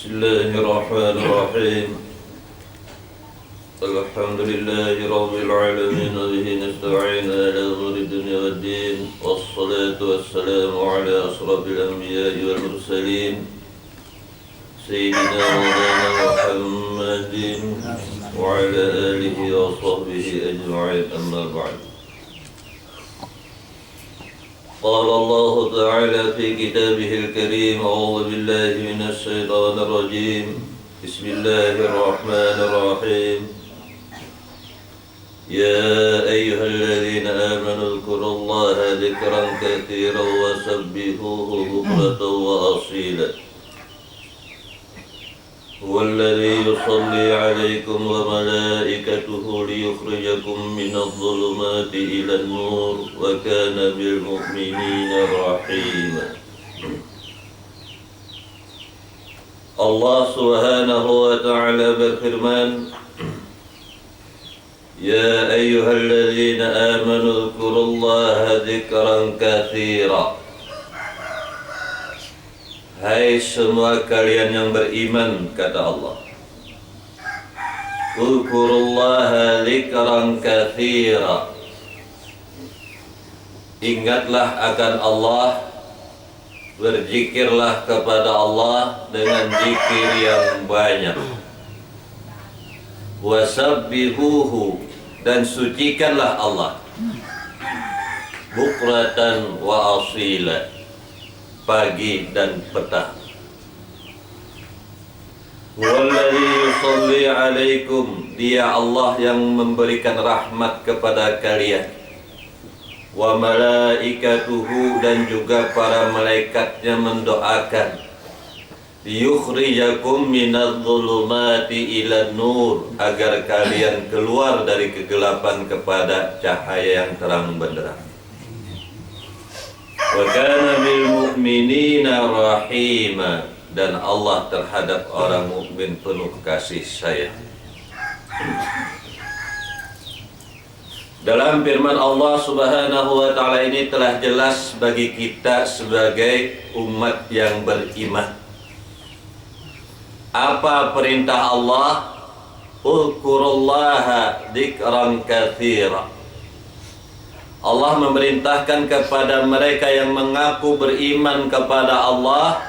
الله الرحمن الرحيم الحمد لله رب العالمين وبه نستعين على أمور الدنيا والدين والصلاة والسلام على أشرف الأنبياء والمرسلين سيدنا مولانا محمد وعلى آله وصحبه أجمعين أما بعد قال الله تعالى في كتابه الكريم أعوذ بالله من الشيطان الرجيم بسم الله الرحمن الرحيم يا أيها الذين آمنوا اذكروا الله ذكرا كثيرا وسبحوه بكرة وأصيلا هو الذي يصلي عليكم وملائكته ليخرجكم من الظلمات إلى النور وكان بالمؤمنين رحيما. Allah Subhanahu wa ta'ala berfirman, Ya ayyuhalladzina amanu dzkurullaha dzikran katsira. Hai semua kalian yang beriman, kata Allah, Dzkurullaha dzikran katsira. Ingatlah akan Allah, berzikirlah kepada Allah dengan zikir yang banyak. Wasabbihuhu, dan sucikanlah Allah, bukratan wa asila, pagi dan petang. Walladzi yusalli alaikum, dia Allah yang memberikan rahmat kepada kalian. Wa malaikatuhu, dan juga para malaikatnya mendoakan. Yukhrijakum minadh-dhulumati ila nur, agar kalian keluar dari kegelapan kepada cahaya yang terang benderang. Wa kana bil mu'minina rahima, dan Allah terhadap orang mukmin penuh kasih sayang. Dalam firman Allah Subhanahu wa ta'ala ini telah jelas bagi kita sebagai umat yang beriman. Apa perintah Allah? Dzkurullaha dzikran katsira. Allah memerintahkan kepada mereka yang mengaku beriman kepada Allah,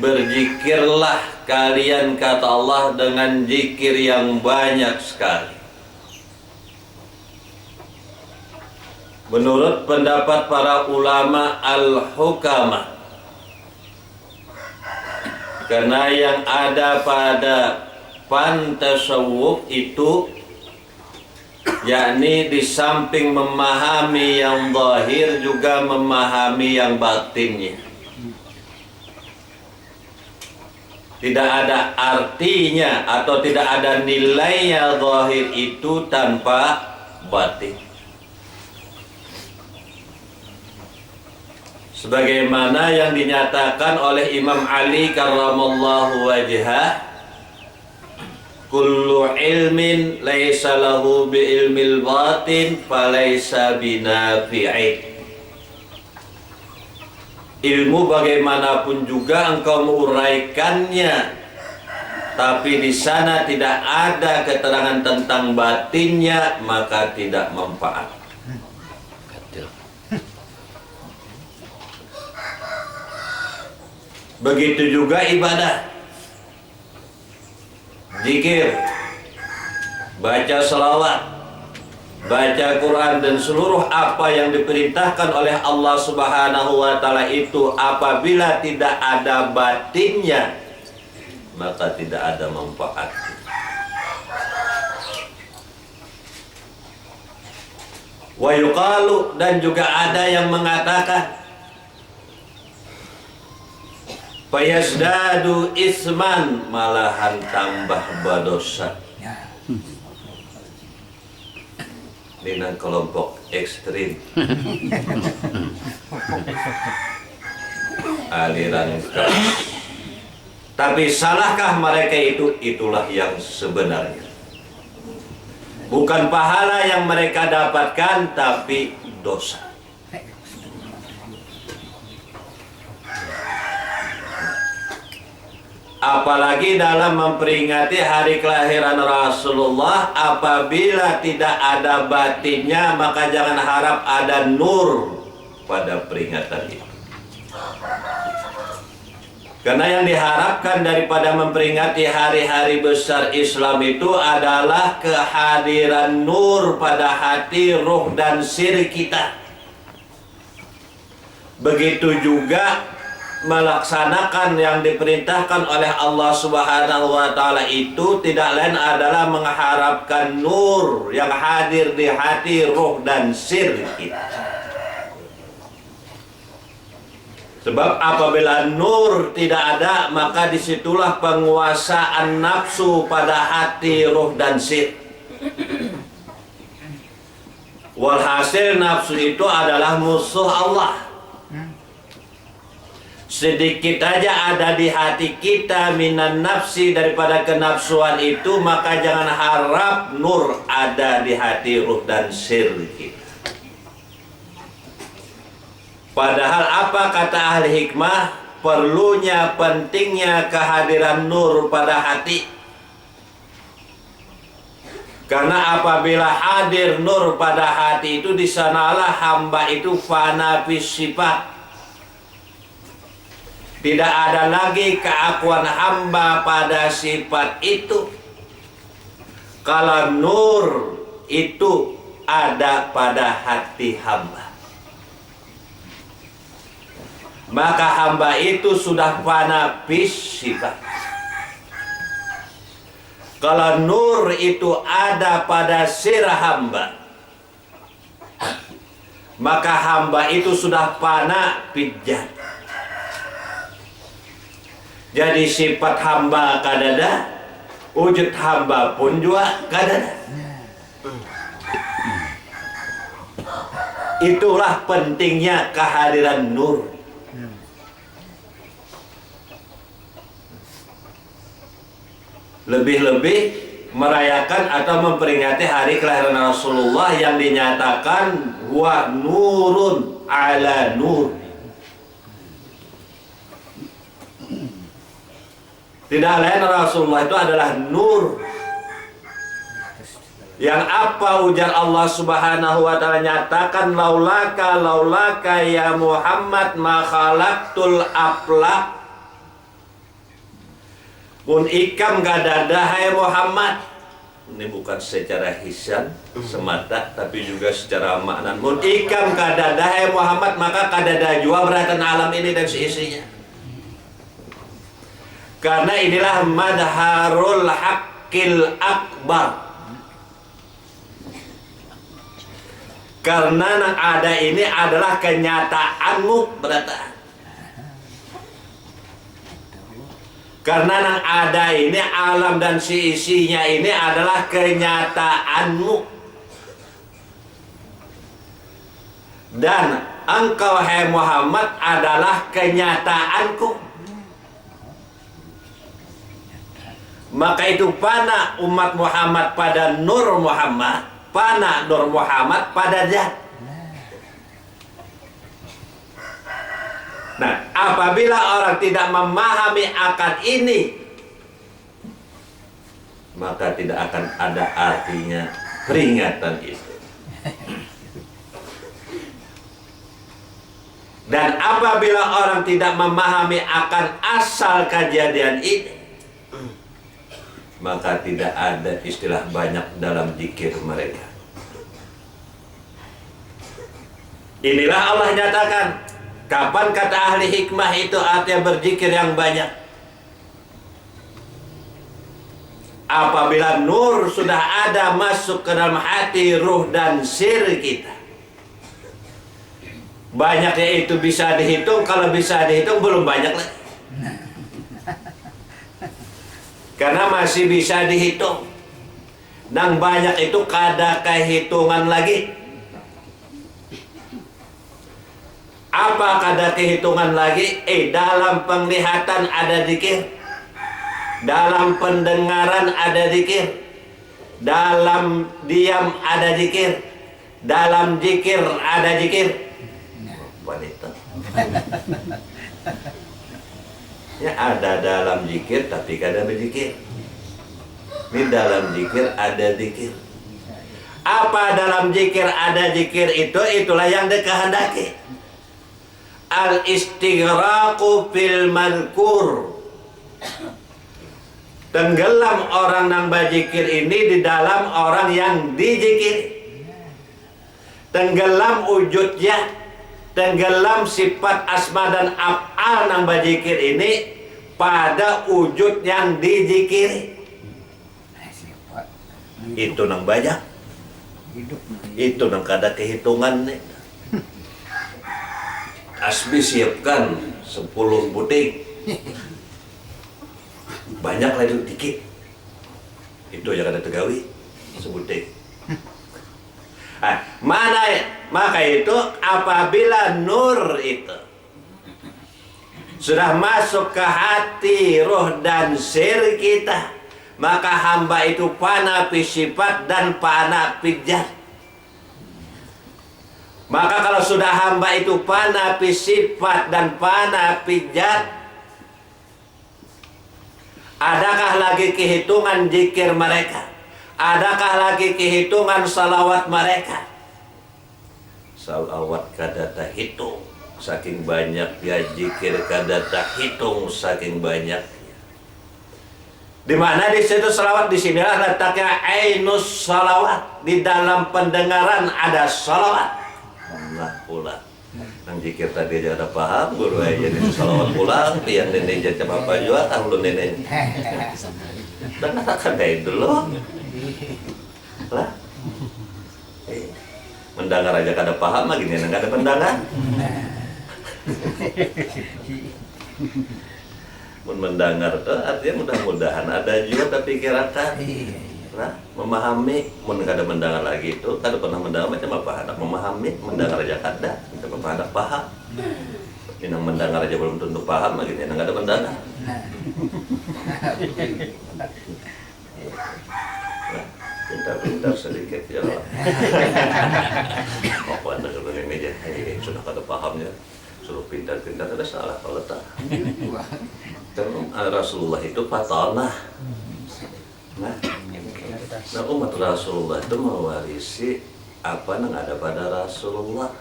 berzikirlah kalian, kata Allah, dengan zikir yang banyak sekali. Menurut pendapat para ulama al-hukama, karena yang ada pada pantasawuf itu, yakni di samping memahami yang zahir juga memahami yang batinnya. Tidak ada artinya atau tidak ada nilainya zahir itu tanpa batin. Sebagaimana yang dinyatakan oleh Imam Ali karramallahu wajhah, kullu ilmin laisa lahu bi ilmil batin falaisa binafi'in. Ilmu bagaimanapun juga engkau menguraikannya, tapi di sana tidak ada keterangan tentang batinnya, maka tidak manfaat. Begitu juga ibadah, zikir, baca salawat, baca Quran, dan seluruh apa yang diperintahkan oleh Allah Subhanahu wa ta'ala itu apabila tidak ada batinnya, maka tidak ada manfaat. Wa yuqalu, dan juga ada yang mengatakan, fayazdadu isman, malahan tambah berdosa. Ini kelompok ekstrim, aliran keras. Tapi salahkah mereka itu? Itulah yang sebenarnya. Bukan pahala yang mereka dapatkan, tapi dosa. Apalagi dalam memperingati hari kelahiran Rasulullah, apabila tidak ada batinnya, maka jangan harap ada nur pada peringatan itu. Karena yang diharapkan daripada memperingati hari-hari besar Islam itu adalah kehadiran nur pada hati, ruh, dan sir kita. Begitu juga melaksanakan yang diperintahkan oleh Allah Subhanahu wa Ta'ala itu tidak lain adalah mengharapkan nur yang hadir di hati, ruh, dan sir kita. Sebab apabila nur tidak ada, maka disitulah penguasaan nafsu pada hati, ruh, dan sir. Walhasil nafsu itu adalah musuh Allah. Sedikit aja ada di hati kita minan nafsi daripada kenafsuan itu, maka jangan harap nur ada di hati, ruh, dan sir kita. Padahal apa kata ahli hikmah? Perlunya, pentingnya kehadiran nur pada hati. Karena apabila hadir nur pada hati itu, di sanalah hamba itu fana fis sifat. Tidak ada lagi keakuan hamba pada sifat itu. Kalau nur itu ada pada hati hamba, maka hamba itu sudah fana fis sifat. Kalau nur itu ada pada sir hamba, maka hamba itu sudah fana fijat. Jadi sifat hamba kadada, wujud hamba pun juga kadada. Itulah pentingnya kehadiran nur. Lebih-lebih merayakan atau memperingati hari kelahiran Rasulullah yang dinyatakan wa nurun ala nur. Tidak lain Rasulullah itu adalah nur. Yang apa ujar Allah Subhanahu wa Ta'ala nyatakan, laulaka ya Muhammad ma khalaqtul aflaq. Mun ikam gadada hai Muhammad. Ini bukan secara hisan semata, tapi juga secara makna. Mun ikam gadada hai Muhammad, maka kadada jua beratan alam ini dan seisinya. Karena inilah madharul haqqil akbar. Karena yang ada ini adalah kenyataanmu berata. Karena yang ada ini alam dan isinya ini adalah kenyataanmu. Dan engkau hai Muhammad adalah kenyataanku. Maka itu pana umat Muhammad pada nur Muhammad, pana nur Muhammad pada zat. Nah, apabila orang tidak memahami akan ini, maka tidak akan ada artinya peringatan itu. Dan apabila orang tidak memahami akan asal kejadian ini, maka tidak ada istilah banyak dalam zikir mereka. Inilah Allah nyatakan. Kapan kata ahli hikmah itu artinya berzikir yang banyak? Apabila nur sudah ada masuk ke dalam hati, ruh, dan sir kita. Banyaknya itu bisa dihitung. Kalau bisa dihitung belum banyak lagi. Karena masih bisa dihitung. Dan banyak itu kada kehitungan lagi. Apa kada kehitungan lagi? Dalam penglihatan ada zikir, dalam pendengaran ada zikir, dalam diam ada zikir, dalam zikir ada zikir. Wanita. Ya ada dalam zikir tapi kada berzikir. Di dalam zikir ada zikir. Apa dalam zikir ada zikir itulah yang dikehendaki. Al-istighraqu fil madhkur. Tenggelam orang nang berzikir ini di dalam orang yang dizikir. Tenggelam wujudnya, tenggelam sifat asma dan af'al nang berzikir ini pada wujud yang dizikiri. Itu nang banyak. Itu nang kada kehitungan nih. Asbi siapkan 10 butik. Banyak lagi dikit. Itu yang ada tegawi sebutik. Maka itu apabila nur itu sudah masuk ke hati, roh dan sir kita, maka hamba itu fana fi sifat dan fana fi zat. Maka kalau sudah hamba itu fana fi sifat dan fana fi zat, adakah lagi kehitungan zikir mereka? Adakah lagi kehitungan salawat mereka? Salawat kada terhitung, saking banyak ya zikir kada terhitung, saking banyak. Di mana di situ salawat, di sinilah letaknya ainus salawat. Di dalam pendengaran ada salawat. Allah pula. Nang zikir tadi aja ada paham, guru aja di salawat pulang, yang nenek jadi apa juga kan lu nenek. Dan akan kayak dulu. Lah. Mendengar aja kada paham lagi nih, nggak ada pendengar. Mendengar tuh artinya mudah-mudahan ada juga pikiran nah, memahami. Mun kada mendengar lagi itu kada pernah mendengar macam apa, hendak memahami, mendengar aja kada, macam apa hendak paham. Yang mendengar aja belum tentu paham lagi nih, nggak ada mendengar. Pintar-pintar sedikit ya Allah. Apa anda kalau ini meja sudah kada pahamnya, suruh pintar-pintar ada salah kalau tak. Rasulullah itu patanah. Nah umat Rasulullah itu mewarisi apa yang ada pada Rasulullah.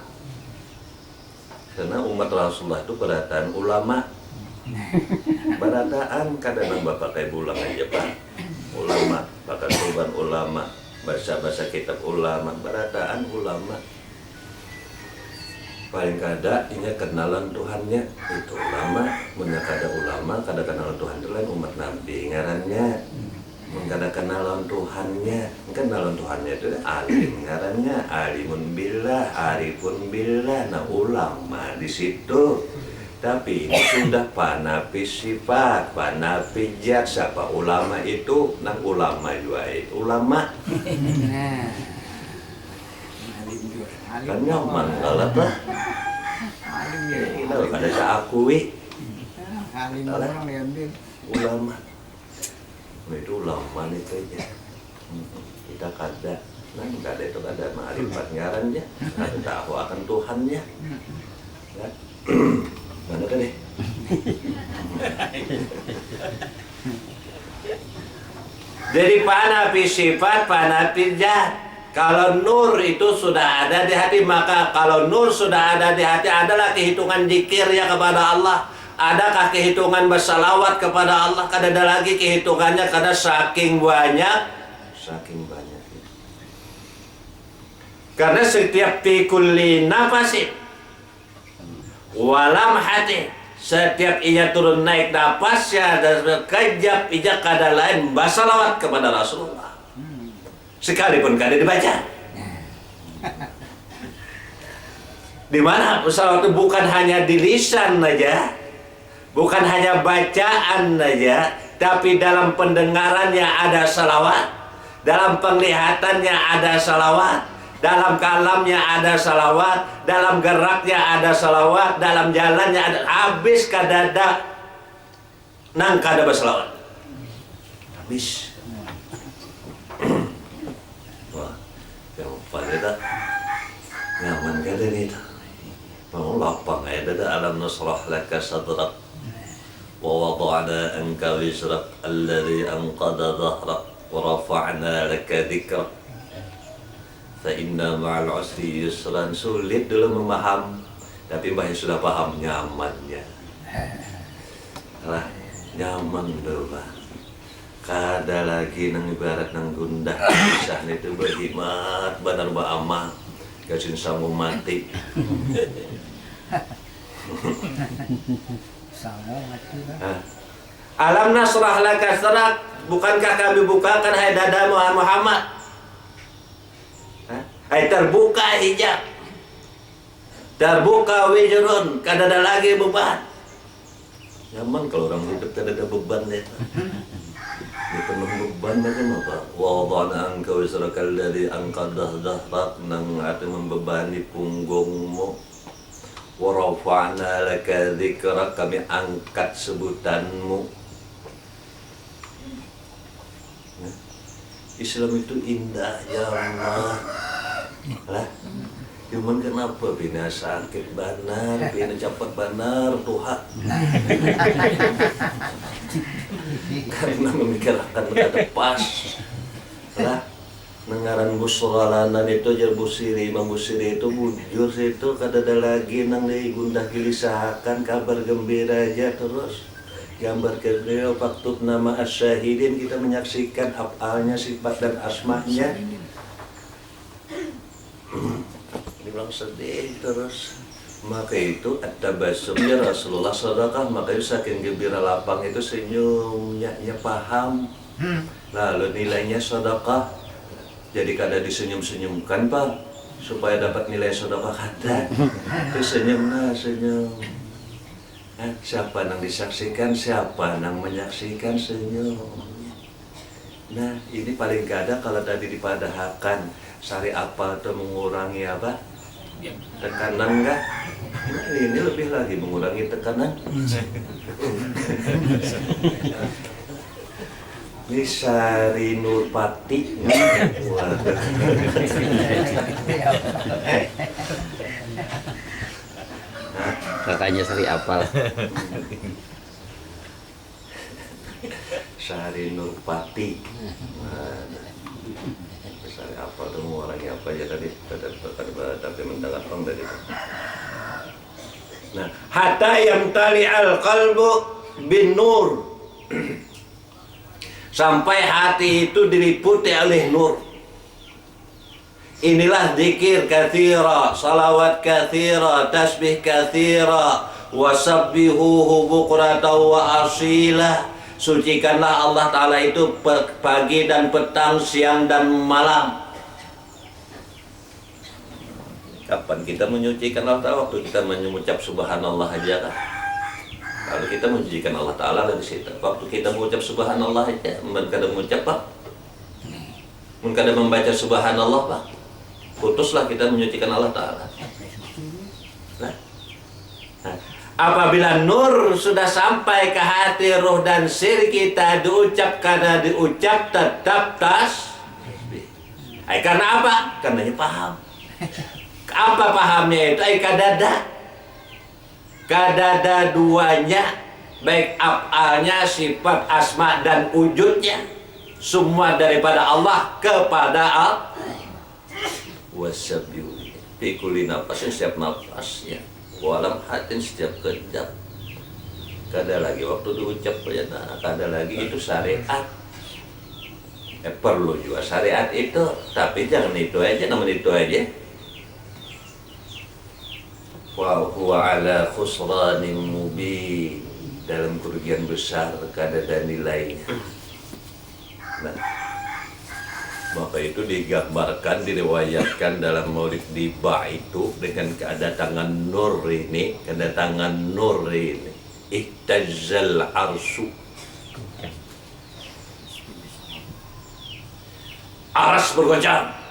Karena umat Rasulullah itu berataan ulama. Berataan kadang bapak kayak bulang aja pak. Ulama, pakai turban ulama, baca-baca kitab ulama, berataan ulama. Paling kada ini kenalan Tuhannya itu ulama, punya kada ulama, kada kenalan Tuhan itu lain umat Nabi ngarannya. Kada kenalan Tuhannya, kenalan Tuhannya itu alim ngarannya, alimun billah, arifun billah, nah ulama di situ. Tapi ini sudah panapi sifat, panapi zat. Siapa ulama itu? Nang ulama juga itu ulama. Kan nyaman kalau lah. Kita kada seakui. Ulama. Itu ulama nih kayaknya. Kita kada. Nah, kada itu kada ma'rifat ngarannya. Kada tahu akan Tuhannya. Ya. Mana kan nih? Jadi panapi sifat, panapi zat. Kalau nur itu sudah ada di hati, maka kalau nur sudah ada di hati, adalah kehitungan zikirnya kepada Allah. Adakah kehitungan bersalawat kepada Allah? Kada ada lagi kehitungannya, kada saking banyak. Saking banyak. Karena setiap pikulli nafasin walam hati, setiap ia turun naik napasnya dan kejap ija kada lain bersalawat kepada Rasulullah sekalipun kada dibaca. Di mana salawat itu bukan hanya di lisan aja, bukan hanya bacaan aja, tapi dalam pendengarannya ada salawat, dalam penglihatannya ada salawat, dalam kalamnya ada salawat, dalam geraknya ada salawat, dalam jalannya ada. Habis kadada nang kada bersalawat. Habis. Wah, yang pada nyaman kada nih. Mau lapang ada alam nasrah laka sadrak. wa wada'na anka wizrak alladhi anqadha dhahrak wa rafa'na laka dhikrak fa inna ma'al usri yusran. Sulit dulu memaham, tapi mbah sudah paham nyamannya. Lah, nyaman dulu mbah. Kada lagi nang ibarat nang gundah kisah itu berhikmat benar mbak Amah kasin samu mati. Alam nasrah laka sadrak, bukankah kami bukakan hai dadamu Muhammad? Hai terbuka hijab, terbuka wijrun, kada ada lagi beban. Nyaman kalau orang hidup kada ada beban deh. Ini penuh beban macam apa? Wada'na anka wizrakal ladzi anqadha dhahrak, nang ate membebani punggungmu. Wa rafa'na laka dzikrak, kami angkat sebutanmu. Islam itu indah ya Allah. Lah, cuman kenapa bina sakit banar, bina cepat banar Tuhan? Karena memikirkan kata pas. Lah, nengaran busralanan itu jar busiri, Imam Busiri itu bujur itu kada ada lagi nang dari gundah gelisahkan, kabar gembira aja terus. Gambar kedua faktub nama asyahidin, kita menyaksikan afalnya, sifat dan asmanya. Dibilang sedih terus. Maka itu at-tabassumnya Rasulullah sedekah, maka itu saking gembira lapang itu senyumnya paham. Lalu nilainya sedekah. Jadi kada disenyum-senyumkan Pak, supaya dapat nilai sedekah kada. Itu senyum. Siapa yang disaksikan, siapa yang menyaksikan senyum. Nah, ini paling kada kalau tadi dipadahkan sari apa atau mengurangi apa? Tekanan enggak? Ini lebih lagi mengurangi tekanan. Ini Sari Nurpati. Kakaknya Sari apal. Sari Nurpati. Sari apa tuh mengurangi apa aja tadi? Tapi mendapat pang dari itu. Nah, hatta yamtali al-qalbu bin nur. Sampai hati itu diliputi oleh nur. Inilah zikir katsira, salawat katsira, tasbih katsira, wasabbihuhu bukratan wa asila. Sucikanlah Allah Ta'ala itu pagi dan petang, siang dan malam. Kapan kita menyucikan Allah Ta'ala? Waktu kita mengucap subhanallah aja kan? Kalau kita menyucikan Allah Ta'ala dari situ. Waktu kita mengucap subhanallah aja, kada mengucap Pak, kada membaca subhanallah Pak, putuslah kita menyucikan Allah Ta'ala. Nah, apabila nur sudah sampai ke hati, roh dan sir kita, diucap karena diucap tetap tasbih. Karena apa? Karena paham. Apa pahamnya itu? Kadada duanya, baik af'alnya, sifat, asma dan wujudnya, semua daripada Allah kepada Allah. Wasabbihu fi kulli nafasin, setiap nafasnya, walam hatin, setiap kejap. Kada lagi waktu diucap ya, nah, kada lagi itu syariat. Perlu juga syariat itu, tapi jangan itu aja, namun itu aja. Wa huwa ala khusranin mubin, dalam kerugian besar, kada ada nilainya. Nah, maka itu digambarkan, diriwayatkan dalam Maulid Diba itu dengan kedatangan nur ini, ihtazzal arsy, arsy bergoncang.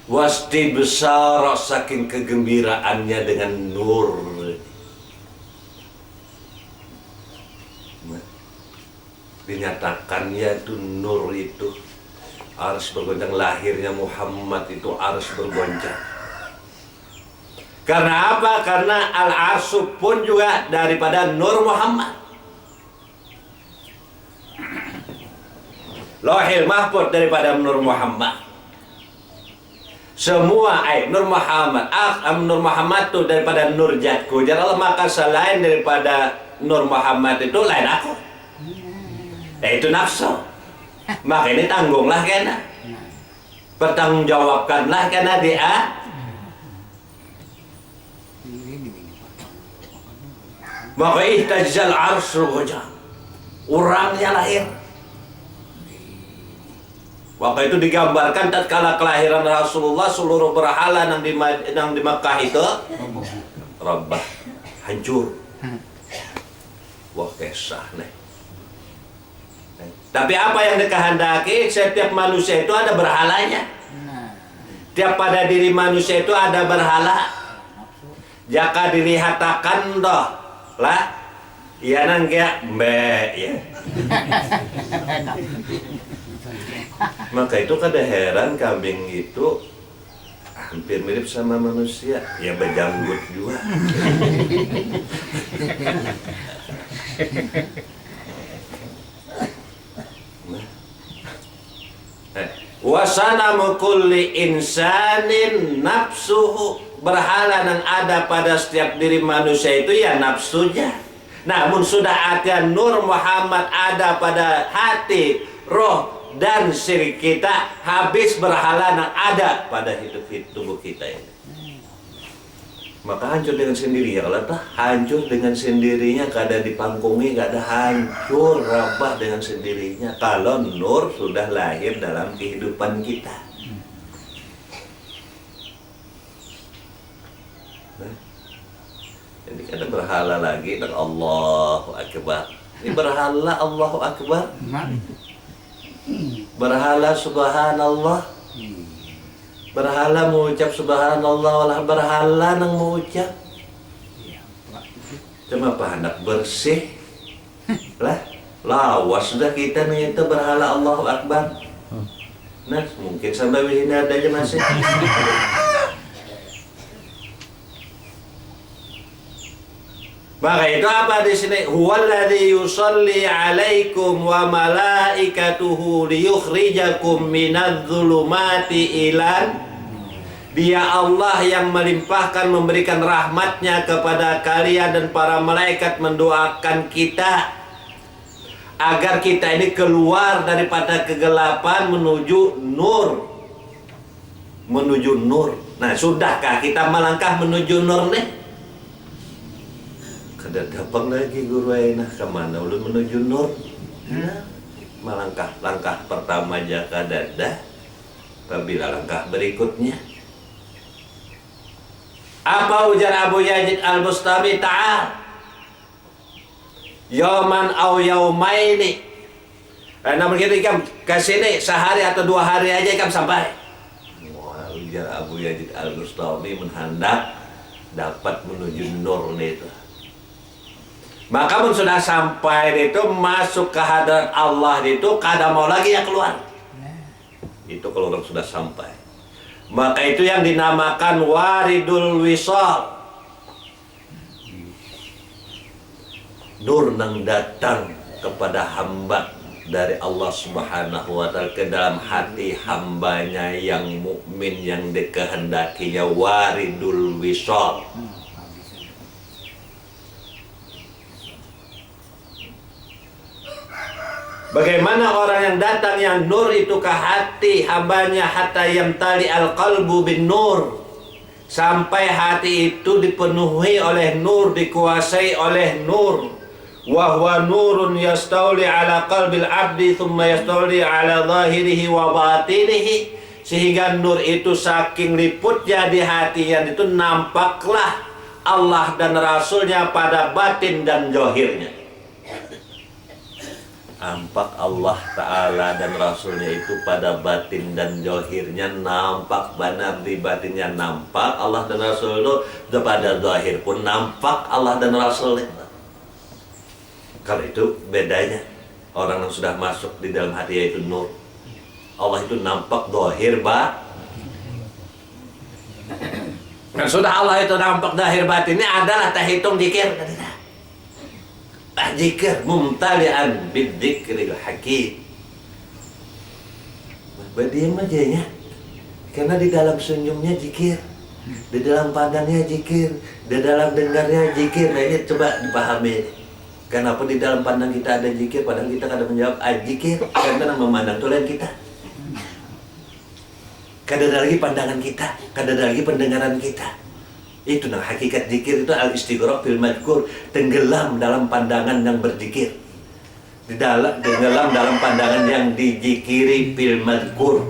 Wasti besar saking kegembiraannya dengan nur. Dinyatakan ya itu nur itu arsy bergoncang, lahirnya Muhammad itu arsy bergoncang. Karena apa? Karena al-arsy pun juga daripada Nur Muhammad. Lauhil Mahfuz daripada Nur Muhammad. Semua Nur Muhammad, Nur Muhammad itu daripada Nur Jatku. Jadi Allah, maka selain daripada Nur Muhammad itu lain aku. Itu nafsu. Maka ini tanggunglah kena. Pertanggungjawabkanlah kena dia. Maka ihtajal arsy wajah. Orangnya lahir. Maka itu digambarkan tatkala kelahiran Rasulullah, seluruh berhala yang di Makkah itu Rabbah, hancur. Wah, kisah nih. Tapi apa yang dikehendaki, setiap manusia itu ada berhalanya. Tiap pada diri manusia itu ada berhala. Jaka dilihatakan doh lah, iya nang kayak mbak ya. Maka itu kada heran kambing itu hampir mirip sama manusia, ya berjanggut juga. Wasanamu kulli insanin nafsuhu, berhala yang ada pada setiap diri manusia itu ya nafsunya. Namun sudah ada Nur Muhammad ada pada hati, roh dan siri kita, habis berhala yang ada pada hidup tubuh kita ini. Maka hancur dengan sendirinya. Kalau tak hancur dengan sendirinya, kada dipangkungi, kada hancur rabah dengan sendirinya. Kalau nur sudah lahir dalam kehidupan kita. Nah, jadi kada berhala lagi dan Allahu Akbar. Ini berhala Allahu Akbar. Berhala Subhanallah. Berhala mengucap subhanallah, walah berhala nang mengucap. Cuma apa hendak bersih lah, lawas sudah kita nih itu berhala Allahu Akbar. Nah mungkin sampai sini ada aja masih. Maka itu apa di sini? Huwallazi yusalli 'alaikum wa malaikatuhu liyukhrijakum minadh-dhulumati ilan. Dia Allah yang melimpahkan memberikan rahmatnya kepada kalian, dan para malaikat mendoakan kita agar kita ini keluar daripada kegelapan menuju nur. Menuju nur. Nah, sudahkah kita melangkah menuju nur nih? Kada gampang lagi guru Ainah, kemana ulun menuju nur? Langkah pertama aja kada dah. Apabila langkah berikutnya, apa ujar Abu Yazid Al-Bustami ta'al? Yauman au yaumaini. Namun kita ikam kesini sehari atau 2 hari aja ikam sampai. Wah, ujar Abu Yazid Al-Bustami menghendak dapat menuju nur itu. Maka pun sudah sampai itu, masuk ke hadirat Allah itu, kada mau lagi ya keluar. Itu kalau orang sudah sampai. Maka itu yang dinamakan waridul wisal. Nur nang datang kepada hamba dari Allah Subhanahu wa ta'ala ke dalam hati hambanya yang mukmin, yang dikehendakinya waridul wisal. Bagaimana orang yang datang yang nur itu ke hati hambanya, hatta yamtali al-qalbu bin nur, sampai hati itu dipenuhi oleh nur, dikuasai oleh nur. Wa huwa nurun yastauli ala qalbil abdi thumma yastauli ala zahirihi wa batinihi, sehingga nur itu saking liputnya di hatinya itu nampaklah Allah dan Rasulnya pada batin dan zahirnya. Nampak Allah Ta'ala dan Rasulnya itu pada batin dan zahirnya nampak, benar di batinnya nampak Allah dan Rasul itu, pada zahir pun nampak Allah dan Rasulnya. Kalau itu bedanya orang yang sudah masuk di dalam hati itu nur. Allah itu nampak zahir Dan sudah Allah itu nampak dahir batinnya adalah tahitung zikir. Zikir mumtali'an bidzikril hakim. Berdiam aja ya. Karena di dalam senyumnya zikir, di dalam pandangnya zikir, di dalam dengarnya zikir. Nah ini coba dipahami. Kenapa di dalam pandang kita ada zikir, padahal kita kadang menjawab zikir, karena memandang tulen kita. Kadang ada lagi pandangan kita, kadang ada lagi pendengaran kita. Itu nah hakikat zikir itu al-istighraq fil madhkur, tenggelam dalam pandangan yang berzikir. Tenggelam dalam pandangan yang dizikiri fil madhkur.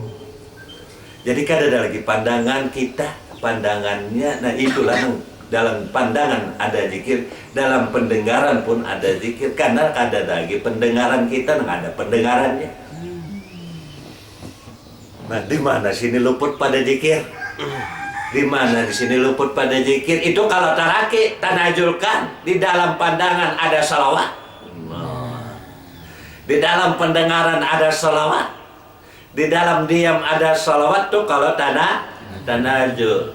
Jadi kadang ada lagi pandangan kita, pandangannya, nah itulah dalam pandangan ada zikir, dalam pendengaran pun ada zikir, karena kadang lagi pendengaran kita nah ada pendengarannya. Nah, di mana sini luput pada zikir? Di mana di sini luput pada zikir? Itu kalau taraki tanajulkan, di dalam pandangan ada salawat. Di dalam pendengaran ada salawat. Di dalam diam ada salawat tuh kalau tanajul.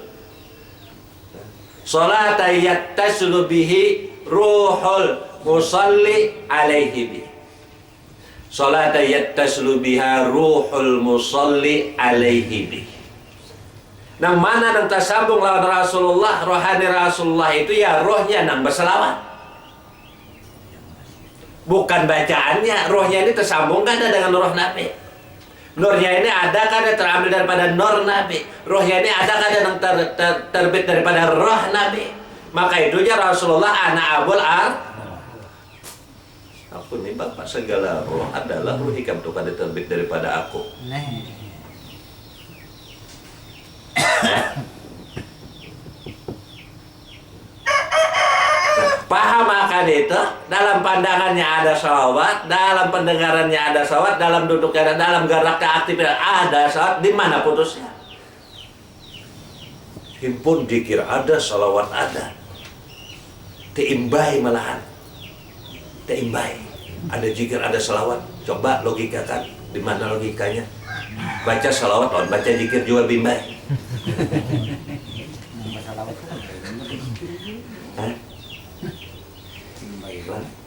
Salat yattasilu bihi ruhul musalli alaihi bihi. Salat yattasilu biha ruhul musalli alaihi bi. Nang mana nang tersambung lawan Rasulullah, rohani Rasulullah itu ya rohnya nang berselawat. Bukan bacaannya, rohnya ini tersambung kan dengan roh Nabi. Nurnya ini ada kan terambil daripada nur Nabi. Rohnya ini ada kan yang terbit daripada roh Nabi. Maka itu ya Rasulullah ana abul ar. Aku nih Bapak, segala roh adalah roh hikam tuh pada terbit daripada aku. Paham akan itu? Dalam pandangannya ada salawat, dalam pendengarannya ada salawat, dalam duduknya ada, dalam geraknya aktifnya ada salawat. Di mana putusnya? Himpun zikir ada, salawat ada. Teimbai malahan. Teimbai. Ada zikir, ada salawat. Coba logikakan. Di mana logikanya? Baca salawat, baca zikir jual bimbai.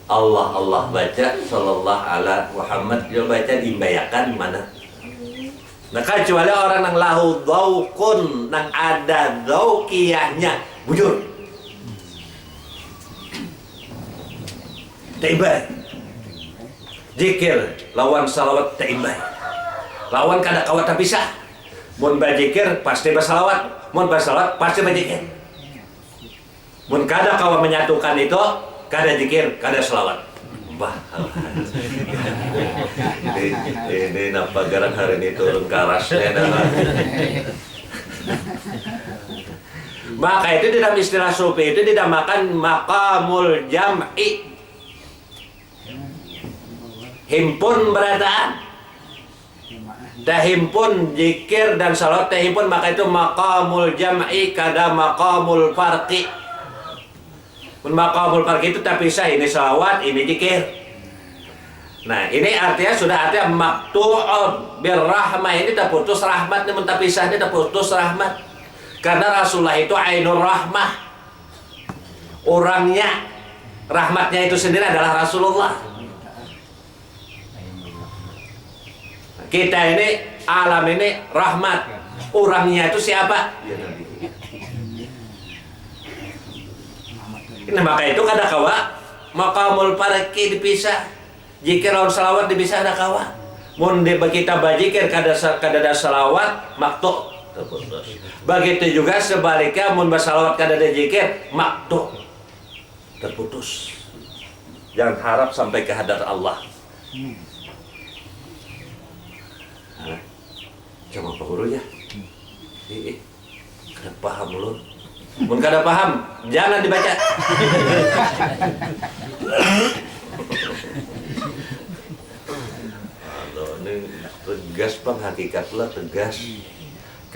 Allah baca, sallallahu ala Muhammad dia baca diimbayakan mana? Nah kecuali orang yang lahu dhaukun, yang ada dhaukiyahnya, bujur. Teimbay. Zikir lawan salawat teimbay. Lawan kada kawat pisah. Mun bazikir pasti bersalawat, mun bersalawat pasti bazikir. Mun kada kawa menyatukan itu, kada zikir, kada salawat. Bah. ini napa garan hari ini turun karasnya dah. Maka itu di dalam istilah sufi itu dinamakan maqamul jam'i. Himpun berataan. Dah himpun zikir dan salawat dah himpun, maka itu maqamul jam'i kada maqamul farqi. Maqamul farqi itu terpisah, ini salawat, ini zikir. Nah, ini artinya sudah artinya maqtu'un birrahmah, ini terputus rahmat, ini terpisah, ini terputus rahmat. Karena Rasulullah itu ainur rahmah. Orangnya, rahmatnya itu sendiri adalah Rasulullah. Kita ini, alam ini rahmat. Orangnya itu siapa? Ya, Nabi. Nah, maka itu kada kawa maqamul farqi dipisah. Zikir lawan salawat dipisah kada kawa. Mun kita bazikir kada ada salawat maktu terputus. Begitu juga sebaliknya mun bersalawat kada ada zikir maktu terputus. Jangan harap sampai ke hadrat Allah. Nah, coba Pak Guru ya. Kada paham lu. Mun kada paham, jangan dibaca. Aduh, ini tegas Bang, hakikatlah tegas.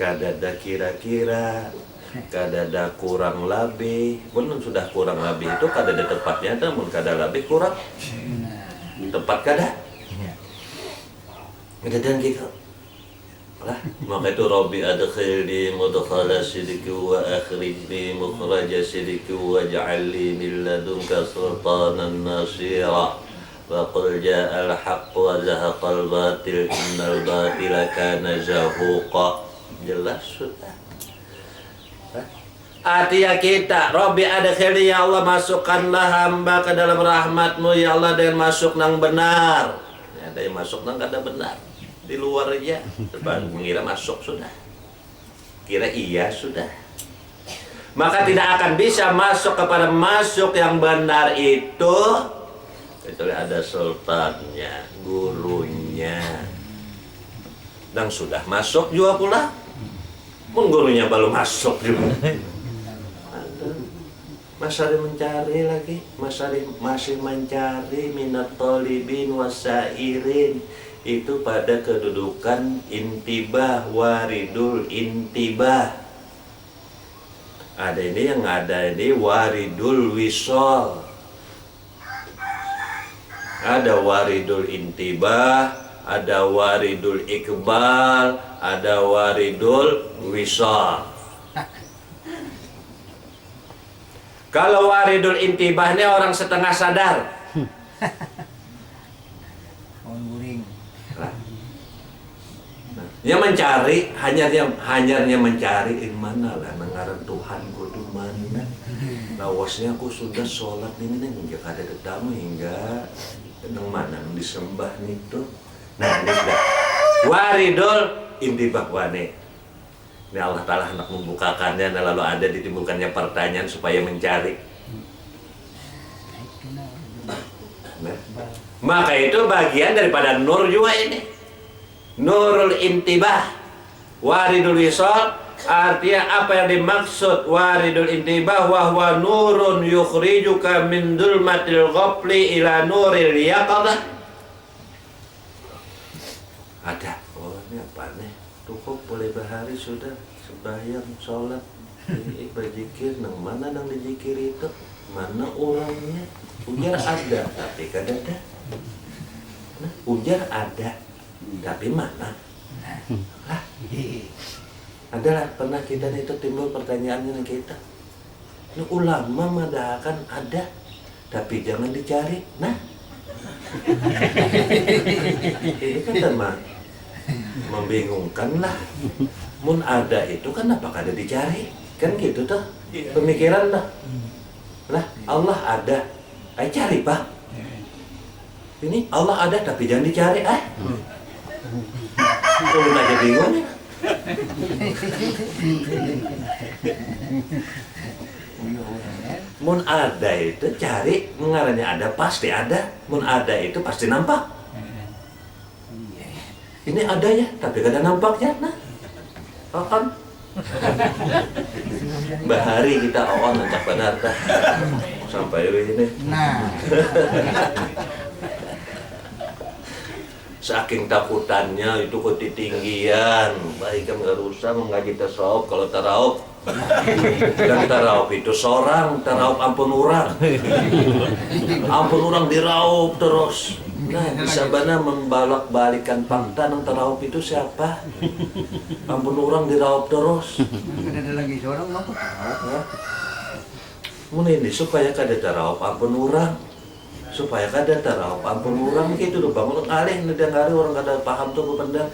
Kada ada kira-kira, kada ada kurang lebih. Mun sudah kurang lebih itu kada ada tepatnya, mun kada lebih kurang. Tepat kada? Kada dan gitu. Lah, maka itu Rabbi adkhilni mudkhala sidqi wa akhrijni mukhraja sidqi waj'alni min ladunka sultanan nasira. Wa qul ja'al haqq wa zahaqal batil innal batila kana zahuqa. Jelas sudah. Artinya kita, Rabbi adkhilni, ya Allah masukkanlah hamba ke dalam rahmatmu ya Allah dengan masuk nang benar. Ya, ada yang masuk nang kada benar. Di luar aja, depan mengira masuk sudah, kira iya sudah, maka tidak akan bisa masuk kepada masuk yang benar itu kecuali ada sultannya, gurunya, dan sudah masuk juga pula, pun gurunya belum masuk juga. Masari mencari lagi, masih mencari minat tolibin wasairin. Itu pada kedudukan intibah, waridul intibah. Ada ini yang ada ini waridul wisol. Ada waridul intibah, ada waridul iqbal, ada waridul wisol. Kalau waridul intibah ini orang setengah sadar. Yang mencari hanya mencari di mana lah nangaran Tuhan kudu mana. Lawasnya aku sudah sholat ini hingga kada ketemu hingga nang mana nang disembah itu. Nah ini sudah waridul intibah wane. Ini Allah Ta'ala hendak membukakannya dan lalu ada ditimbulkannya pertanyaan supaya mencari. Nah, maka itu bagian daripada nur juga ini. Nurul intibah, waridul wisal, artinya apa yang dimaksud waridul intibah, wahwa nurun yukhrijuka min dulmatil ghafli ila nuril yaqadah. Ada, oh ini apa nih? Cukup boleh bahari sudah, sembahyang, sholat, berzikir, nang mana nang dizikir itu, mana orangnya? Ujar ada, tapi kada ada. Nah, ujar ada. Tapi mana? Lah, adalah pernah kita itu timbul pertanyaannya kita. Ini ulama madahakan ada, tapi jangan dicari. Nah, ini kan teman membingungkan lah. Mun ada itu kan apa kada dicari? Kan gitu tuh pemikiran lah. Lah Allah ada, ayo cari pak. Ini Allah ada tapi jangan dicari Kalau aja bingung ya. Mun ada itu cari, mengarahnya ada pasti ada. Mun ada itu pasti nampak. Ini ada ya, tapi kada nampaknya. Nah, akan bahari kita awan nancak benar dah. Sampai ini. Nah. Saking takutannya itu ketinggian, baik kan nggak usah mengaji tasawuf kalau tarawuf. Dan tarawuf itu seorang, tarawuf ampun orang diraup terus. Nah, bisa benar membalak-balikan fakta nang tarawuf itu siapa? Ampun orang diraup terus. Ada lagi seorang apa? Mungkin ini supaya kada tarawuf ampun orang. Supaya kada tarawuf ampun orang gitu loh bang, orang alih nedang kali orang kada paham tuh bependang.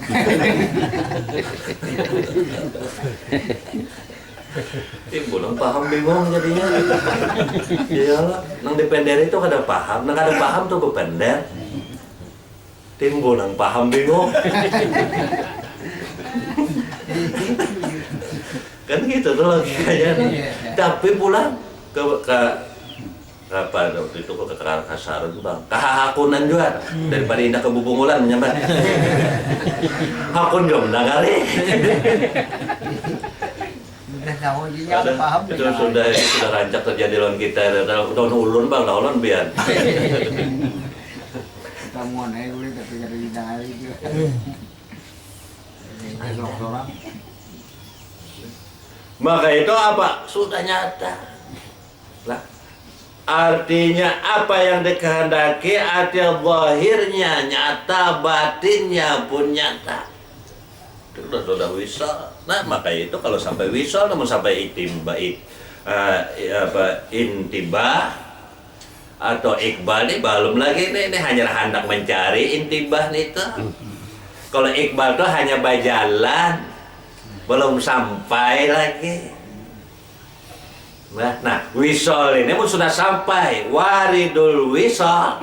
Bulan paham bingung jadinya. Iyalah, nang dipender itu kada paham, nang kada paham tuh bepender. Timbul nang paham bingung. Kan gitu tuh logikanya. Tapi pulang ke apa waktu itu ke kasaran bang, kehakunan juga daripada indah ke bubungulan menyambat. Hakun juga menang kali. Itu sudah rancak terjadi lawan kita. Udah ulun bang, ulun biar. Tamuan aja boleh tapi kada indah kali juga. Maka itu apa? Sudah nyata. Lah. Artinya apa yang dikehendaki, artinya zahirnya nyata, batinnya pun nyata. itu sudah wisal. Nah maka itu kalau sampai wisal namun sampai intibah atau iqbal ini belum lagi ini hanya hendak mencari intibah itu. Kalau iqbal itu hanya berjalan, belum sampai lagi. Nah, wisal ini pun sudah sampai, waridul wisal.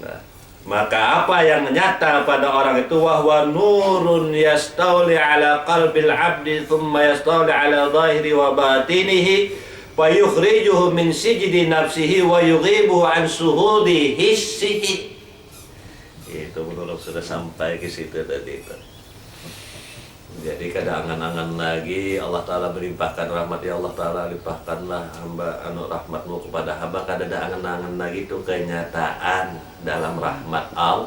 Nah, maka apa yang nyata pada orang itu wahwa nurun yastauli ala qalbil abdi thumma yastauli ala zahiri wa batinihi wa yukhrijuhu min sijdi nafsihi wa yughibuhu an suhudi hissihi. Itu menurut sudah sampai ke situ tadi itu. Jadi kada angan-angan lagi Allah Ta'ala melimpahkan rahmat. Ya Allah Ta'ala limpahkanlah hamba rahmatmu kepada hamba. Kada ada angan-angan lagi itu kenyataan dalam rahmat Allah.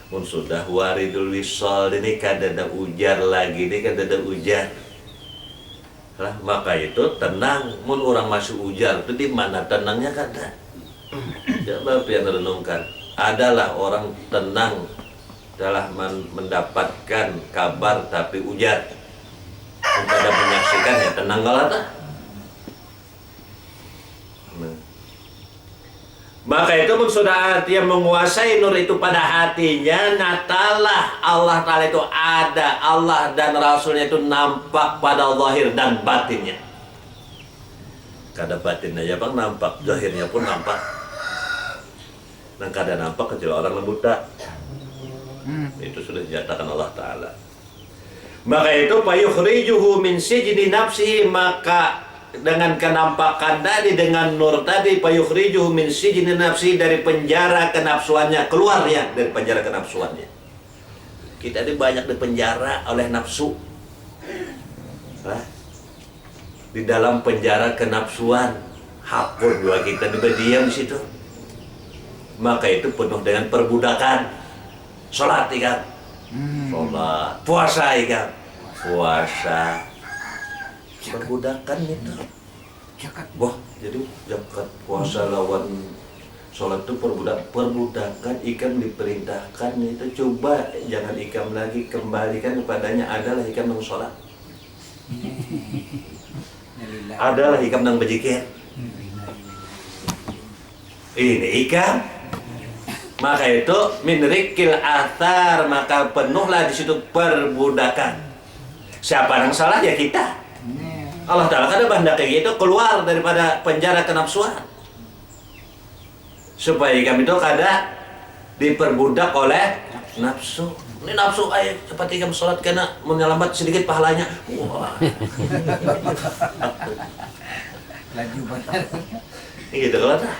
Mun sudah waridul wisal ini kada ada ujar lagi. Ini kada ada ujar. Nah, maka itu tenang. Mun orang masih ujar itu di mana tenangnya kada. Coba yang renungkan. Adalah orang tenang adalah mendapatkan kabar tapi ujar. Untuk ada menyaksikan ya tenang kalau tak. Maka itu pun sudah dia menguasai nur itu pada hatinya. Nyatalah Allah Ta'ala itu ada. Allah dan Rasulnya itu nampak pada zahir dan batinnya. Kada batinnya ya bang nampak, zahirnya pun nampak. Nah kada nampak kecuali orang buta. Itu sudah dinyatakan Allah Ta'ala. Maka itu payukhrijuhu min sijni nafsihi, maka dengan kenampakan tadi, dengan nur tadi, payukhrijuhu min sijni nafsihi, dari penjara kenafsuannya, keluar ya dari penjara kenafsuannya. Kita ini banyak dipenjara oleh nafsu. Di dalam penjara kenafsuan, hakun juga kita diam di situ. Maka itu penuh dengan perbudakan. Sholat ikan, sholat, puasa ikan, puasa, perbudakan itu. Wah, jadi zakat puasa lawan sholat itu perbudakan. Ikan diperintahkan itu coba jangan ikan lagi, kembalikan kepadanya adalah ikan yang sholat, adalah ikan yang berzikir. Ini ikan. Maka itu minrikil athar, maka penuhlah di situ perbudakan. Siapa yang salah ya kita. Allah Ta'ala kada bandak kayak gitu keluar daripada penjara kenafsuan. Supaya kami itu kada diperbudak oleh nafsu. Ini nafsu ayo cepat kami sholat kena menyelamat sedikit pahalanya. Wah. Laju banget. Gitu kalau dah.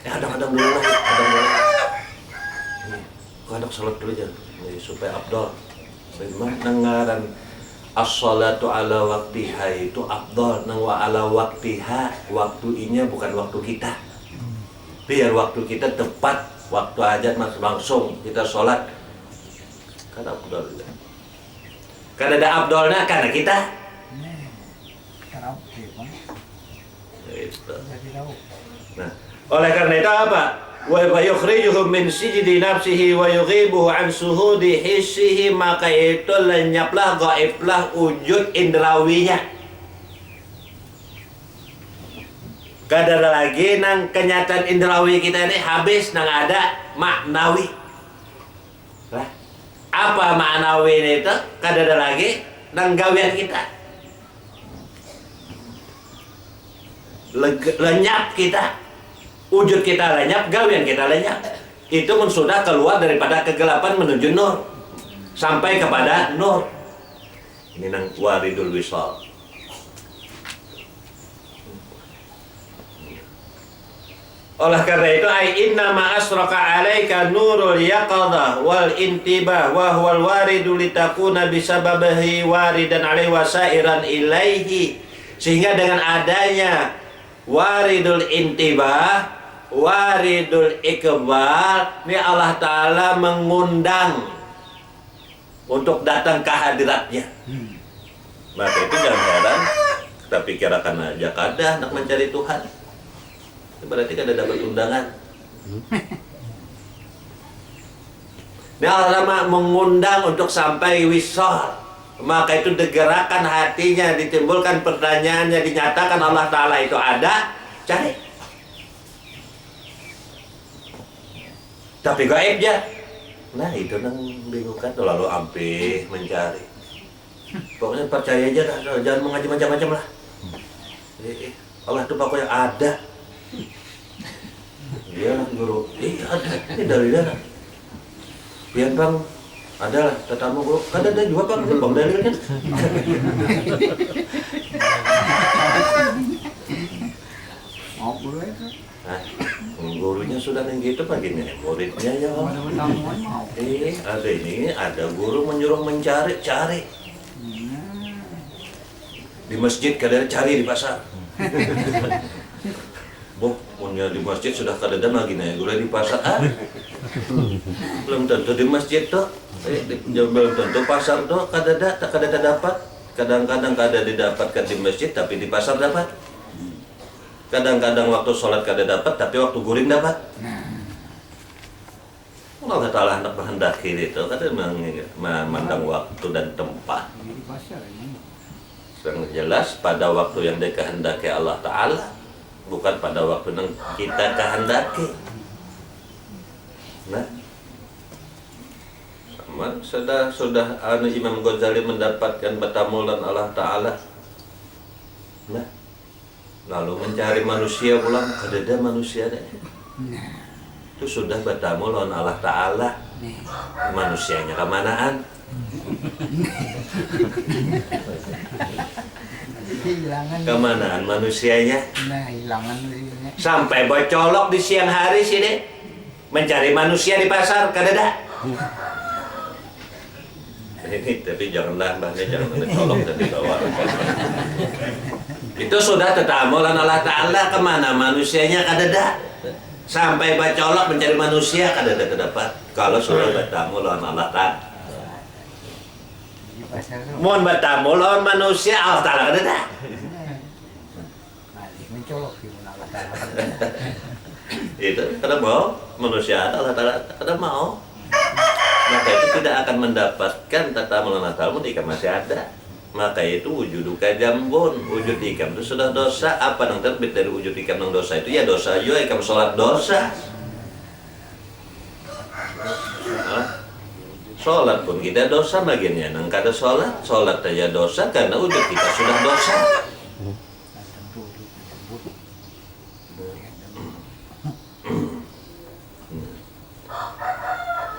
Kadang-kadang dulu lah, kadang sholat dulu aja supaya abdol. Memang nengaran as-salatu ala waktiha itu abdol. Nang wa ala waktiha, waktunya bukan waktu kita. Biar waktu kita tepat, waktu hajat langsung kita sholat. Kan abdol. Kan ada abdolnya karena kita. Itu. Nah, oleh karena itu apa? Wa yukhrijuhu min sijdi nafsihi wa yughibuhu an suhudi hissihi, maka itu lenyaplah, gaiblah wujud indrawinya. Kada ada lagi nang kenyataan indrawi kita ini habis, nang ada maknawi. Apa maknawi ini itu? Kada ada lagi nang gawian kita. Lenyap kita, wujud kita lenyap, gawian kita lenyap. Itu pun sudah keluar daripada kegelapan menuju nur, sampai kepada nur. Ini nang waridul wisal. Oleh karena itu inna ma asraka alaika nurul yaqadha wal intibah wa huwal waridu litakuna bisababihi waridan alaihi wasairan ilaihi. Sehingga dengan adanya waridul intibah, waridul iqbal, ini Allah Ta'ala mengundang untuk datang ke hadiratnya. Maka itu jangan heran kita pikirkan aja kada nak mencari Tuhan. Berarti kada dapat undangan. Dia Allah mengundang untuk sampai wisal. Maka itu degerakan hatinya, ditimbulkan pertanyaannya, dinyatakan Allah Ta'ala itu ada, cari. Tapi gaib ya. Nah itu yang bingungkan, lalu ampih mencari. Pokoknya percaya aja dah, jangan mengaji macam-macam lah. Allah itu pokoknya ada. Dia lah guru, ada, ini dari mana? Pian bang, ada lah, tetamu guru, kan ada juga bang, bang dalilnya. Mau guru itu. Nah, gurunya sudah yang gitu begini, muridnya ya. Mau. Ada ini, ada guru menyuruh mencari, cari. Di masjid kadang cari di pasar. Boh, punya di masjid sudah kadang lagi nih, gula di pasar. Belum tentu di masjid tuh. Belum tentu pasar tuh kadang dapat. Kadang-kadang kadang didapatkan di masjid tapi di pasar dapat. Kadang-kadang waktu sholat kadang dapat tapi waktu guring dapat. Allah Ta'ala hendak menghendaki itu kadang memandang waktu dan tempat. Di pasar ini. Yang jelas pada waktu yang dikehendaki Allah Ta'ala, bukan pada waktu yang kita kehendaki. Nah, sama sudah Imam Ghazali mendapatkan batamulan Allah Ta'ala. Nah, lalu mencari manusia pulang, kadada manusia deh. Itu sudah batamulan Allah Ta'ala. Manusianya kemanaan? Hilangan. Kemanaan manusianya? Nah, hilangan manusianya. Sampai bocolok di siang hari sini mencari manusia di pasar kadada. Ini tapi janganlah mbahnya jangan colok dari bawah. Itu sudah tetamulan Allah Ta'ala, kemana manusianya kadada. Sampai bocolok mencari manusia kadada terdapat. Kalau sudah tetamulan Allah Ta'ala. Mohon bertamu lawan manusia Allah Ta'ala kadada. Mencolok di mana Allah Ta'ala. Itu kada mau manusia Allah Ta'ala kada mau. Maka itu tidak akan mendapatkan tatamulan Allah Ta'ala jika masih ada. Maka itu wujuduka jambun. Wujud ikam itu sudah dosa. Apa yang terbit dari wujud ikam yang dosa itu ya dosa juga. Ikam sholat dosa. Sholat pun kita dosa bagiannya. Nang kada sholat saja dosa karena wujud kita sudah dosa.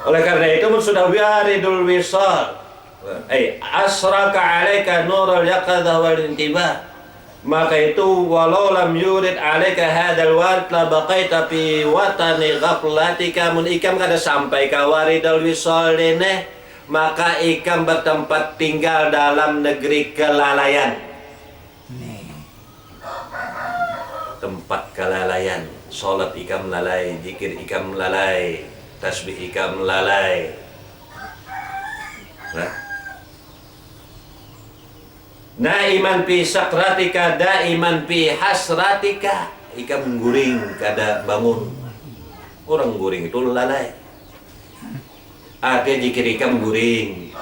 Oleh karena itu sudah wiaridul wisal. Asraka alaika nurul yaqadha wal intibah. Maka itu walau lam yurid alaika hadal warid la baqaita fi watani ghaflatika. Mun ikam kada sampai ka waridul wisal ini, maka ikam bertempat tinggal dalam negeri kelalaian. Tempat kelalaian. Salat ikam lalai, zikir ikam lalai, tasbih ikam lalai. Naiman fi sakratika daiman fi hasratika. Ikam guring kada bangun. Orang guring itu lalai. Artinya jikir ikam guring,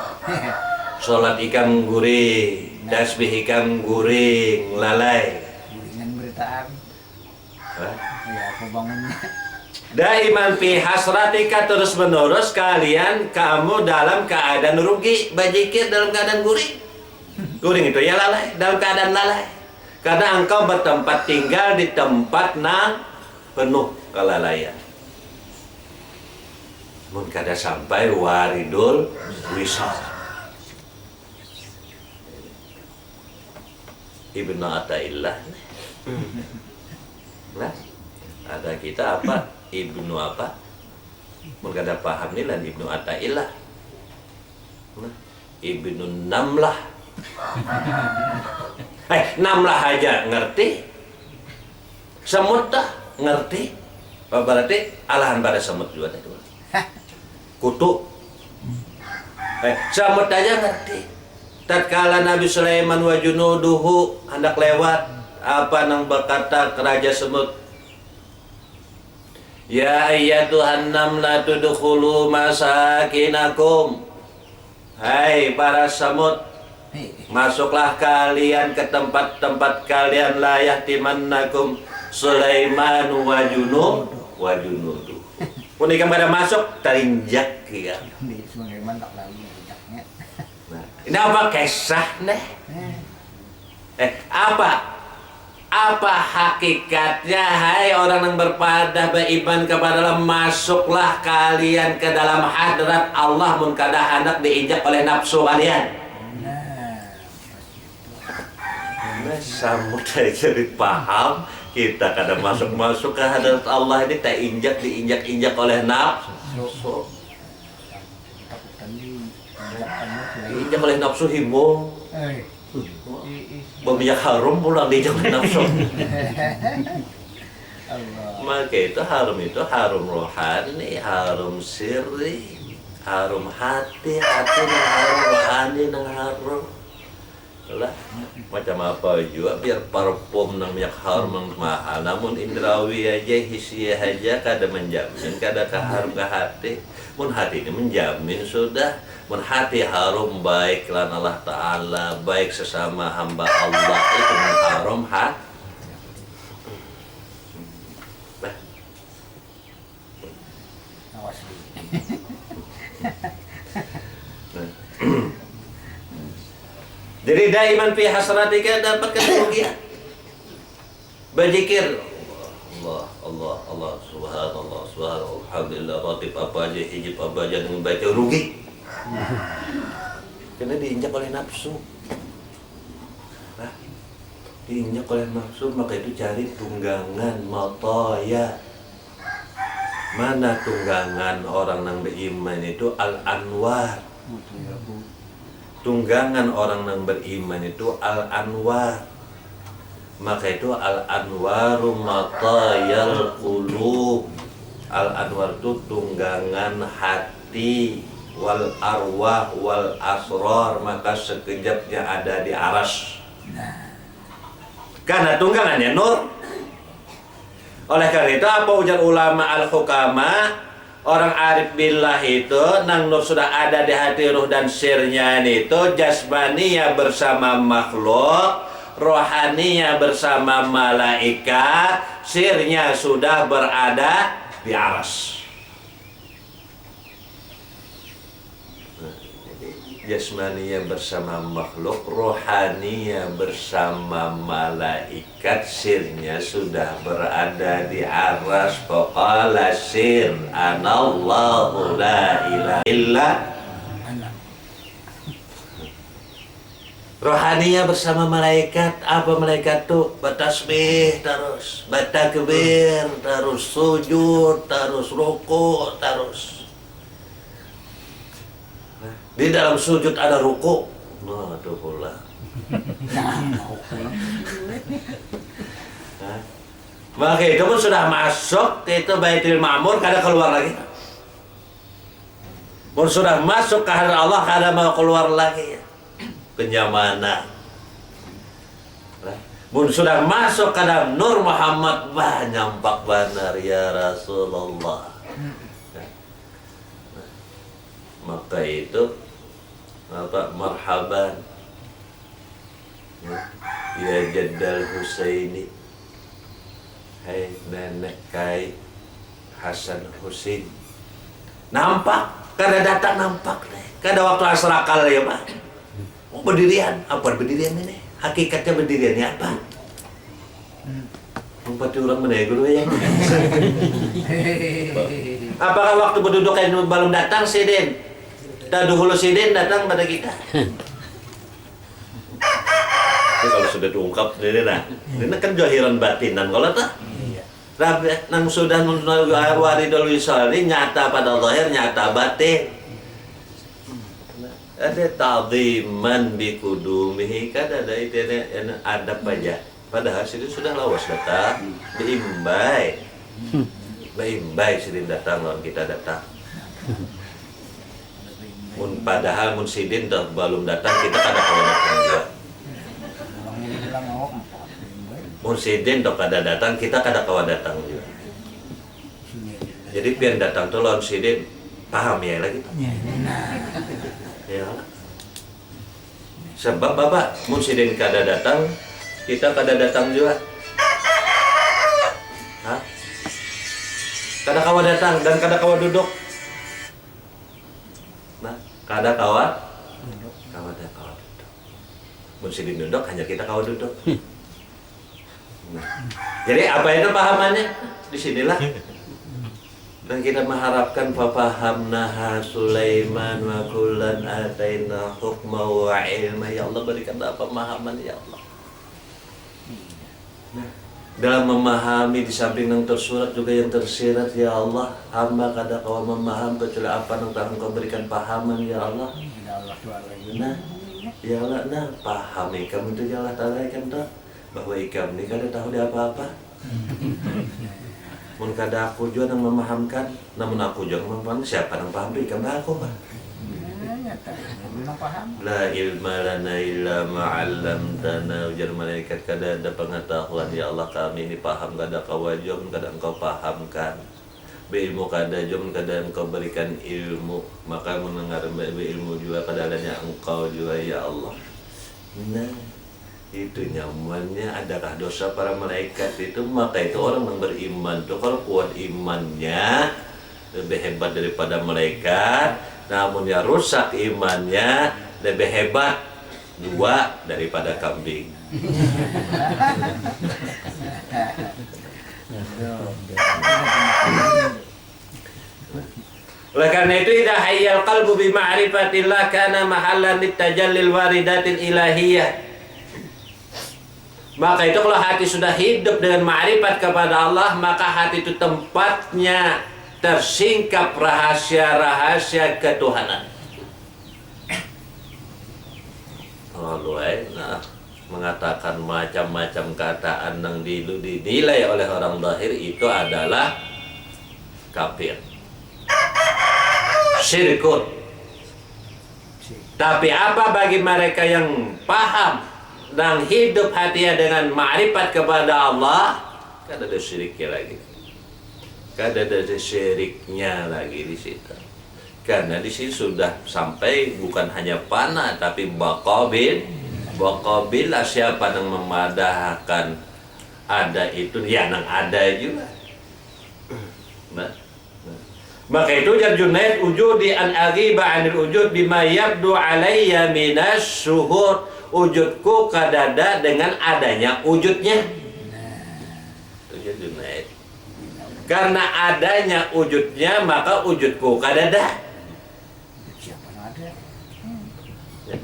sholat ikam guring, tasbih ikam guring, lalai. Guringan beritaan. Ya, apa bangunnya? Daiman fi hasratika, terus menerus kalian kamu dalam keadaan rugi, bajikir dalam keadaan guring. Guring itu ya lalai, dalam keadaan lalai. Karena engkau bertempat tinggal di tempat nang penuh kelalaian. Mun kada sampai waridul wisal. Ibnu Athaillah. Nah, ada kita apa? Ibnu apa? Mun kada paham nih lan Ibnu Athaillah. Nah, Ibnu Namlah. Namlah aja ngerti. Semut dah ngerti. Berarti alahan pada semut juga tadi. Kutu. Semut aja ngerti. Tatkala Nabi Sulaiman wa junuduhu hendak lewat, apa nang berkata ke Raja Semut, Ya ayyatuhan namlatu dukhulu masakinakum. Hai para semut, masuklah kalian ke tempat-tempat kalian, la yahtimannakum Sulaiman wa junudu. Punika pada masuk terinjak ya. Di Sulaiman tak lagi injaknya. Nah, ini apa kisah nih? Apa hakikatnya? Hai orang yang berpadah beriman kepada Allah, masuklah kalian ke dalam hadrat Allah mun kada hendak diinjak oleh nafsu kalian. Nah, samut jadi paham kita kadang masuk ke hadrat Allah ini tak diinjak oleh nafsu. Diinjak oleh nafsu himo. Berminyak harum pulang diinjak oleh nafsu. Maka itu harum rohani, harum sirri, harum hati nang harum rohani nang harum. Lah macam apa juga biar parfum nang minyak harum nang mahal, namun indrawi aja hisi aja kada menjamin kada harum ke hati. Mun hati ini menjamin sudah, mun hati harum baik lan Allah Ta'ala, baik sesama hamba Allah itu harum hati. Awas. Jadi daiman fi hasratika dapat kebahagiaan. Berzikir Allah subhanallah alhamdulillah, ratib apa aja, hijab apa aja dengan baca rugi. Karena diinjak oleh nafsu. Nah, diinjak oleh nafsu, maka itu cari tunggangan mataya. Mana tunggangan orang yang beriman itu al-anwar. Tunggangan orang yang beriman itu al-anwar. Maka itu al-anwaru matayal qulub. Al-anwar itu tunggangan hati, wal arwah wal asrar, maka sekejapnya ada di aras. Karena tunggangannya nur. Oleh karena itu apa ujar ulama al-hukama, orang arif billah itu nang nur sudah ada di hati ruh dan sirnya itu, jasmaniya bersama makhluk, rohaniya bersama malaikat, sirnya sudah berada di aras. Jasmaniya bersama makhluk, rohaniya bersama malaikat, sirnya sudah berada di aras. Faqala sir anallahu la ilaha illa. Rohaniya bersama malaikat, apa malaikat tuh? Bertasbih terus, bertakbir terus, sujud terus, ruku terus. Di dalam sujud ada ruku. Nah, itu pula. Maka itu pun sudah masuk itu Baitul Ma'mur, kada keluar lagi. Pun sudah masuk ke hadrat Allah, kada mau keluar lagi. Kenyamanan. Pun sudah masuk ke dalam Nur Muhammad, nyampak benar ya Rasulullah. Maka itu apa, marhaban ya Jaddal Husaini, hai nenek kai Hasan Husin. Nampak, kada datang nampak nih. Kada waktu asrakal ya Pak. Oh, berdirian, apa berdirian ini? Hakikatnya berdiriannya apa? Empat orang menego ya. Apakah waktu berdudukan belum datang sidin? Dahulu sidin datang pada kita. Ini kalau sudah diungkap ini nah, ini kan jahiran batinan kalau tak. Rabi nang sudah waridul wisali nyata pada zahir, nyata batin. Ada ta'ziman bi kudumihi, kan ada itu ada aja. Padahal sidin sudah lawas datang, diimbai. Baik sidin datang lawan kita datang. Padahal mun sidin belum datang, kita kada kawan datang juga. Mun sidin kada datang, kita kada kawan datang juga. Jadi pian datang tuh lawan sidin paham ya lagi. Ya. Sebab bapak mun sidin kada datang, kita kada datang juga. Hah? Kada kawa datang dan kada kawa duduk. Nah, kada kawa duduk. Mun sidin duduk hanya kita kawa duduk. Nah, jadi apa itu pahamannya? Di sinilah. Dan kita mengharapkan fafahamnaha Sulaiman wa kullan ataina hukma wa ilma. Ya Allah, berikanlah pemahaman ya Allah. Nah, dalam memahami di samping yang tersurat juga yang tersirat ya Allah, hamba kada kau memaham kecuali apa yang telah Engkau berikan pahaman ya Allah. Nah, ya Allah, nah pahami kamu itu ya Allah Ta'ala kan tak bahwa ikam ini kada tahu dia apa-apa. Mun kada aku juga yang memahamkan, namun aku juga memaham siapa yang paham ikam aku Pak. La ilma lana illa ma'allamtana. Ujar malaikat, kada ada pengetahuan ya Allah kami ini paham kada kawajum, kada Engkau pahamkan. Beilmu kada jom, kada Engkau berikan ilmu. Maka mendengar beilmu juga kada adanya Engkau juga ya Allah. Nah, itu nyamannya. Adakah dosa para malaikat itu? Maka itu orang yang beriman tuh kalau kuat imannya lebih hebat daripada malaikat. Namun ya rusak imannya lebih hebat dua daripada kambing. Oleh karena itu idza hayyal qalbu bi ma'rifatillah kana mahallan litajallil waridatil ilahiyah. Maka itu kalau hati sudah hidup dengan ma'rifat kepada Allah, maka hati itu tempatnya tersingkap rahasia-rahasia ketuhanan. Allah mengatakan macam-macam kataan yang dinilai oleh orang zahir itu adalah kafir, syirkun. Tapi apa bagi mereka yang paham dan hidup hatinya dengan ma'rifat kepada Allah, kan ada syiriknya lagi. Kada ada syiriknya lagi di situ. Karena di sini sudah sampai bukan hanya fana tapi baqabil. Baqabil siapa yang memadahkan ada itu ya nang ada juga. Nah. Maka itu jar Junaid wujudi an aghiba 'anil wujud bima yabdu alayya minas syuhur. Wujudku kadada dengan adanya wujudnya. Itu jar Junaid. Karena adanya wujudnya maka wujudku kadada.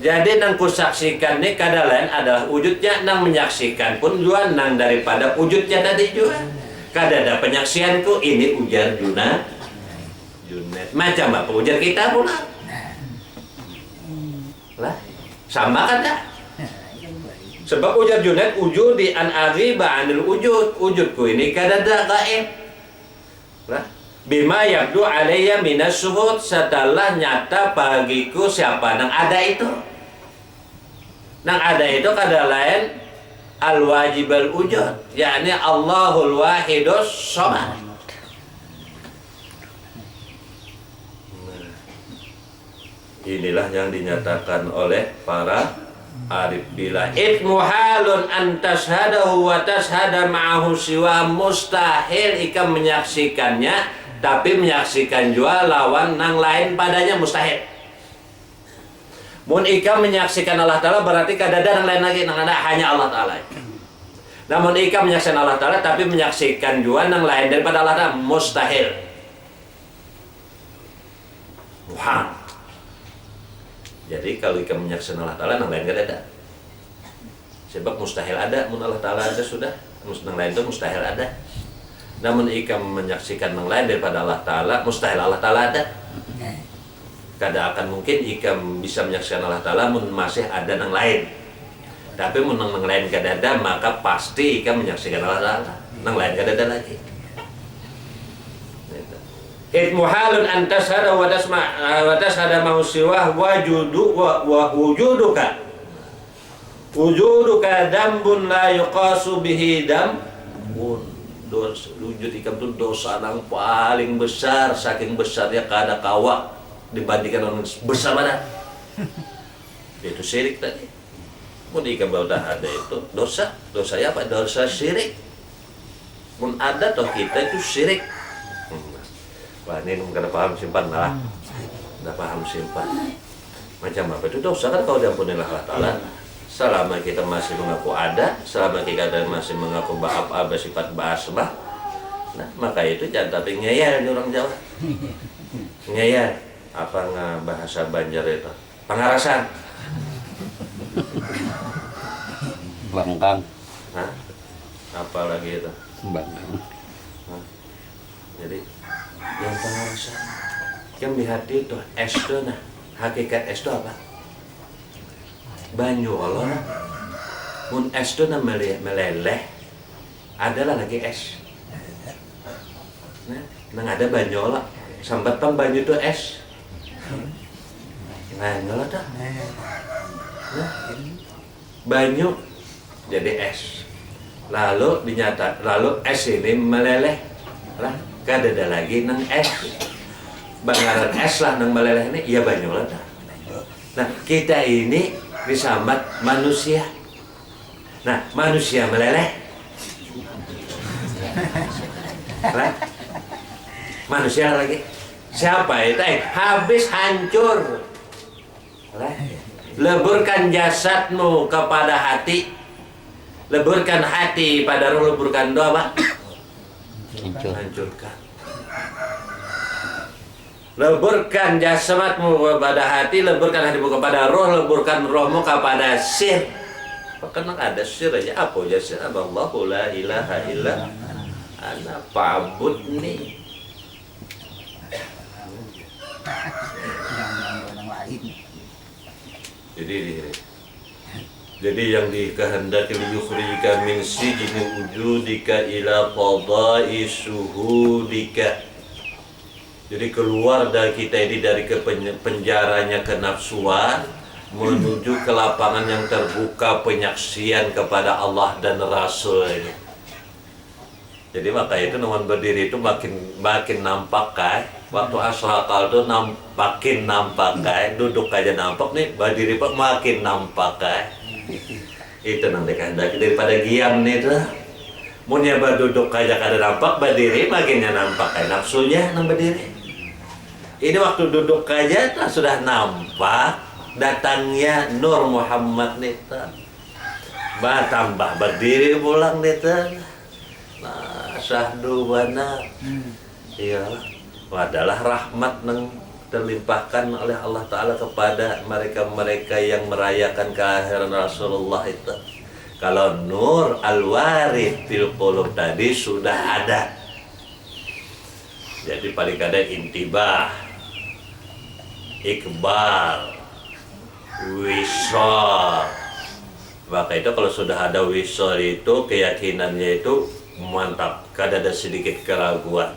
Jadi nang kusaksikan ini kada lain adalah wujudnya, nang menyaksikan pun juga nang daripada wujudnya tadi juga. Kadada penyaksianku ini ujar Junaid. Macam apa ujar kita pula? Lah, sama kada? Sebab ujar Junaid wujudi an aghiba 'anil wujud. Wujudku ini kadada gaib. Nah, bima yabdu alayya minas syuhud, setelah nyata bagiku siapa nang ada itu. Nang ada itu kada lain al wajibal wujud, yakni Allahul wahidus samad. Inilah yang dinyatakan oleh para arif bila itmu halun antashadahu wa tashhada ma'ahu siwa. Mustahil ikam menyaksikannya tapi menyaksikan juga lawan nang lain padanya, mustahil. Mun ikam menyaksikan Allah Ta'ala berarti kada ada nang lain lagi, nang ada hanya Allah Ta'ala. Namun ikam menyaksikan Allah Ta'ala tapi menyaksikan juga nang lain daripada Allah Ta'ala, mustahil. Wah. Jadi kalau ikam menyaksikan Allah Ta'ala, nang lain kada ada. Sebab mustahil ada, mun Allah Ta'ala ada sudah, nang lain itu mustahil ada. Namun ikam menyaksikan nang lain daripada Allah Ta'ala, mustahil Allah Ta'ala ada. Kada akan mungkin ikam bisa menyaksikan Allah Ta'ala mun masih ada nang lain. Tapi mun nang lain kada ada, maka pasti ikam menyaksikan Allah Ta'ala. Nang lain kada ada lagi. Itmuhalun antashada wa tashhada ma'hu siwah wa wujuduka dambun la yuqasu bihi dambun. dosa wujud ikam itu dosa yang paling besar, saking besarnya kada kawa dibandingkan orang besar mana? Itu syirik tadi. Mun ikam udah ada itu dosa ya apa? Dosa syirik. Mun ada toh kita itu syirik. Wah ini kada paham simpan lah. Kada paham simpan. Macam apa itu dosa kan kalau diampuni Allah Ta'ala. Selama kita masih mengaku ada, selama kita masih mengaku apa sifat basmah, nah maka itu jangan tapi ngeyel orang Jawa. Ngeyel apa nggak bahasa Banjar itu? Pangarasan. Bangkang. Hah? Apa lagi itu? Bangkang. Hah? Jadi yang pangarasan, yang di hati itu es itu nah, hakikat es itu apa? Banyu Allah, mun es itu meleleh, adalah lagi es. Nah, nang ada banyu Allah, sambat pam banyu itu es. Nah, nyolah dah. Nah, banyu jadi es. Lalu es ini meleleh, lah, kada ada lagi nang es. Bangaran es lah nang meleleh ini, iya banyu lah dah. Nah, kita ini disambat manusia. Nah, manusia meleleh. Nah, manusia lagi. Siapa itu? Habis hancur. Nah, leburkan jasadmu kepada hati. Leburkan hati pada roh, leburkan doa, Pak. Hancurkan. Leburkan jasadmu kepada hati, leburkan hatimu kepada roh, leburkan rohmu kepada sir. Karena ada sir aja, apa aja sir? Allahu la ilaha illa ana fa'budni. Jadi yang dikehendaki liyukhrijaka min sijni wujudika ila qada'i suhudika. Jadi keluar dari kita ini dari penjaranya kenafsuan menuju ke lapangan yang terbuka penyaksian kepada Allah dan Rasulnya. Jadi maka itu nomor berdiri itu makin nampak kan. Waktu asrakal itu makin nampak kan. Duduk aja nampak nih, berdiri pak makin nampak kan. Itu nanti kan daripada giam nih tuh. Munya berduduk aja kada nampak, berdiri makinnya nampak kan. Nafsunya nang berdiri. Ini waktu duduk aja sudah nampak datangnya Nur Muhammad nita. Tambah berdiri pulang nita. Nah, syahdu mana? Iya, adalah rahmat yang terlimpahkan oleh Allah Ta'ala kepada mereka-mereka yang merayakan kelahiran Rasulullah itu. Kalau nur al-warid fil qulub tadi sudah ada. Jadi paling kada intibah, ikbal, wisol. Maka itu kalau sudah ada wisol itu keyakinannya itu mantap, kada ada sedikit keraguan.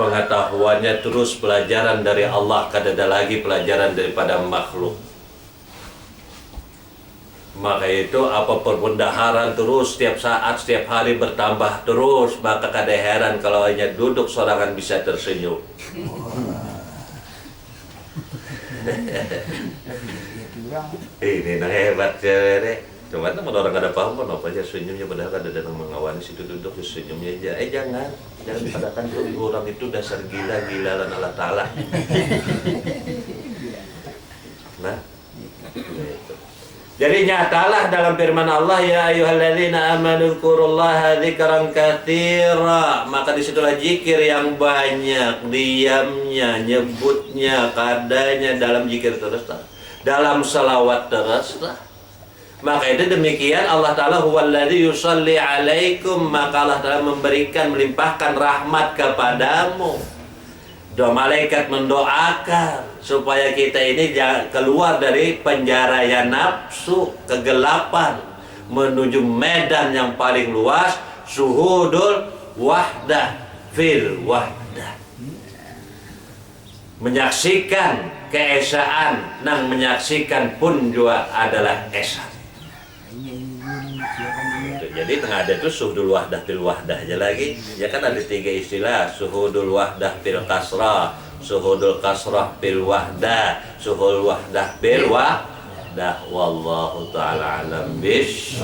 Pengetahuannya terus pelajaran dari Allah, kada ada lagi pelajaran daripada makhluk. Maka itu apa perbendaharaan terus setiap saat, setiap hari bertambah terus. Maka kada heran kalau hanya duduk sorangan bisa tersenyum. Ini nah hebat cewek. Cuma teman orang kada paham kan apa aja senyumnya, padahal kada ada yang mengawani situ duduk senyumnya aja. Jangan padakan orang itu dasar gila-gilaan Allah Ta'ala. Nah, itu. Jadi nyatalah dalam firman Allah, ya ayyuhalladzina amanu dzkurullaha dzikran katsira. Maka disitulah zikir yang banyak, diamnya, nyebutnya, kadanya dalam zikir teruslah, dalam salawat teruslah. Maka itu demikian Allah Ta'ala huwallazi yusalli alaikum. Maka Allah Ta'ala memberikan, melimpahkan rahmat kepadamu. Doa malaikat mendoakan supaya kita ini keluar dari penjara yang nafsu, kegelapan, menuju medan yang paling luas, suhudul wahdah fil wahdah. Menyaksikan keesaan, nang menyaksikan pun juga adalah esa. Jadi tengah ada itu suhudul wahdah fil wahdah aja lagi. Ya kan ada 3 istilah, suhudul wahdah fil kasrah, suhudul kasrah fil wahdah, suhudul wahdah fil wahdah. Wallahu ta'ala alam bis.